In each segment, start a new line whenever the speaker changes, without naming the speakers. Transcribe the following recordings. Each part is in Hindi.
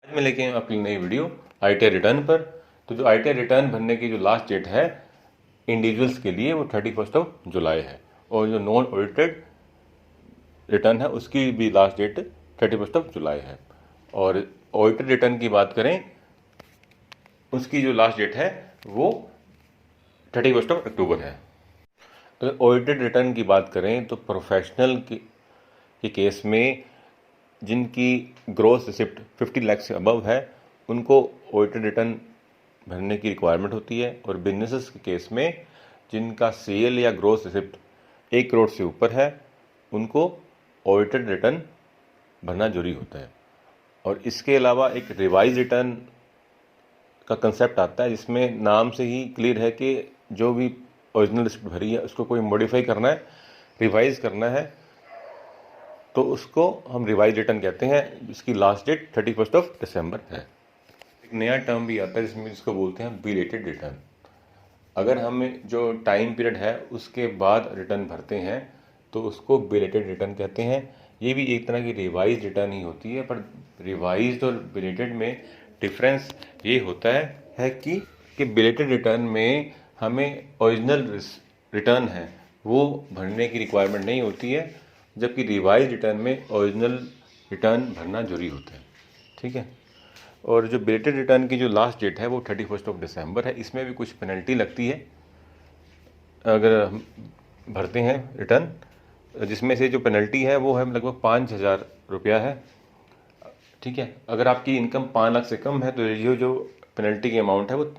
मैं लेके आया आपके लिए नई वीडियो ITR रिटर्न पर। तो जो ITR रिटर्न भरने की जो लास्ट डेट है इंडिविजुअल्स के लिए वो 31 जुलाई है, और जो नॉन ऑडिटेड रिटर्न है उसकी भी लास्ट डेट 31 जुलाई है। और ऑडिटेड रिटर्न की बात करें उसकी जो लास्ट डेट है वो 31 अक्टूबर है। अगर ऑडिटेड रिटर्न की बात करें तो प्रोफेशनल के केस में जिनकी ग्रॉस रिसिप्ट 50 लाख से अबव है उनको ऑडिटेड रिटर्न भरने की रिक्वायरमेंट होती है, और बिजनेसेस के केस में जिनका सेल या ग्रॉस रिसिप्ट 1 करोड़ से ऊपर है उनको ऑडिटेड रिटर्न भरना जरूरी होता है। और इसके अलावा एक रिवाइज रिटर्न का कंसेप्ट आता है जिसमें नाम से ही क्लियर है कि जो भी ओरिजिनल रिसिप्ट भरी है उसको कोई मॉडिफाई करना है, रिवाइज करना है, तो उसको हम रिवाइज रिटर्न कहते हैं, जिसकी लास्ट डेट 31 दिसंबर है। एक नया टर्म भी आता है जिसको बोलते हैं बिलेटेड रिटर्न। अगर हमें जो टाइम पीरियड है उसके बाद रिटर्न भरते हैं तो उसको बिलेटेड रिटर्न कहते हैं। ये भी एक तरह की रिवाइज रिटर्न ही होती है, पर रिवाइज और बिलेटेड में डिफरेंस ये होता है कि बिलेटेड रिटर्न में हमें ओरिजिनल रिटर्न है वो भरने की रिक्वायरमेंट नहीं होती है, जबकि रिवाइज रिटर्न में ओरिजिनल रिटर्न भरना जरूरी होता है। ठीक है। और जो बिलेटेड रिटर्न की जो लास्ट डेट है वो 31 दिसंबर है। इसमें भी कुछ पेनल्टी लगती है अगर हम भरते हैं रिटर्न, जिसमें से जो पेनल्टी है वो है लगभग 5,000 रुपया है। ठीक है। अगर आपकी इनकम 5 लाख से कम है तो ये जो पेनल्टी की अमाउंट है वो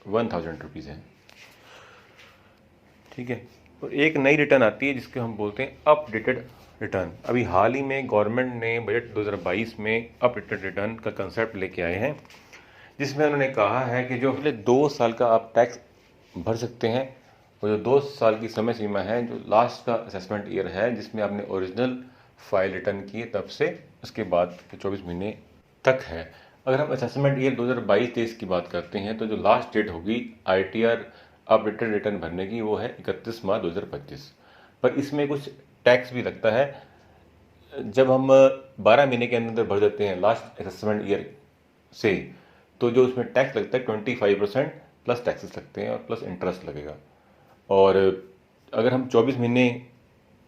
1,000 रुपीज़ है। ठीक है। और एक नई रिटर्न आती है जिसको हम बोलते हैं अपडेटेड रिटर्न। अभी हाल ही में गवर्नमेंट ने बजट 2022 में अपडेटेड रिटर्न का कंसेप्ट लेके आए हैं, जिसमें उन्होंने कहा है कि जो अगले 2 साल का आप टैक्स भर सकते हैं, और जो 2 साल की समय सीमा है, जो लास्ट का असेसमेंट ईयर है जिसमें आपने ओरिजिनल फाइल रिटर्न किए तब से उसके बाद 24 महीने तक है। अगर हम असेसमेंट ईयर 2022-23 की बात करते हैं तो जो लास्ट डेट होगी ITR अपडेटेड रिटर्न भरने की वो है 31 मार्च 2025। पर इसमें कुछ टैक्स भी लगता है। जब हम 12 महीने के अंदर भर देते हैं लास्ट असेसमेंट ईयर से, तो जो उसमें टैक्स लगता है 25% प्लस टैक्सेस लगते हैं और प्लस इंटरेस्ट लगेगा। और अगर हम 24 महीने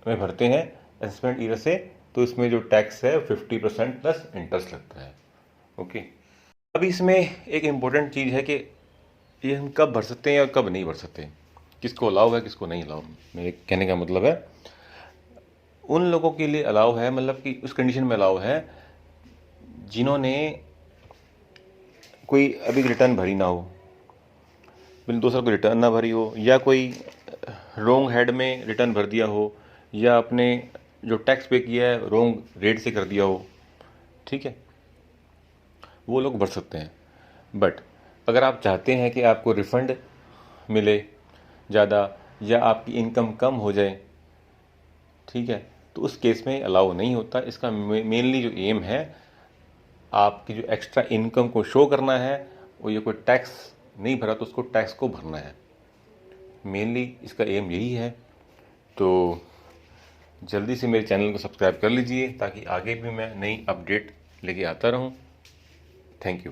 में भरते हैं असेसमेंट ईयर से तो इसमें जो टैक्स है 50% प्लस इंटरेस्ट लगता है। ओके। अब इसमें एक इम्पोर्टेंट चीज़ है कि ये हम कब भर सकते हैं और कब नहीं भर सकते, किसको अलाउ है किसको नहीं अलाउ। मेरे कहने का मतलब है उन लोगों के लिए अलाउ है, मतलब कि उस कंडीशन में अलाउ है जिन्होंने कोई अभी रिटर्न भरी ना हो, बिल 2 साल को रिटर्न ना भरी हो, या कोई रोंग हेड में रिटर्न भर दिया हो, या आपने जो टैक्स पे किया है रोंग रेट से कर दिया हो। ठीक है। वो लोग भर सकते हैं। बट अगर आप चाहते हैं कि आपको रिफ़ंड मिले ज़्यादा या आपकी इनकम कम हो जाए, ठीक है, तो उस केस में अलाउ नहीं होता। इसका मेनली जो एम है आपकी जो एक्स्ट्रा इनकम को शो करना है, और ये कोई टैक्स नहीं भरा तो उसको टैक्स को भरना है। मेनली इसका एम यही है। तो जल्दी से मेरे चैनल को सब्सक्राइब कर लीजिए ताकि आगे भी मैं नई अपडेट लेके आता रहूं। Thank you.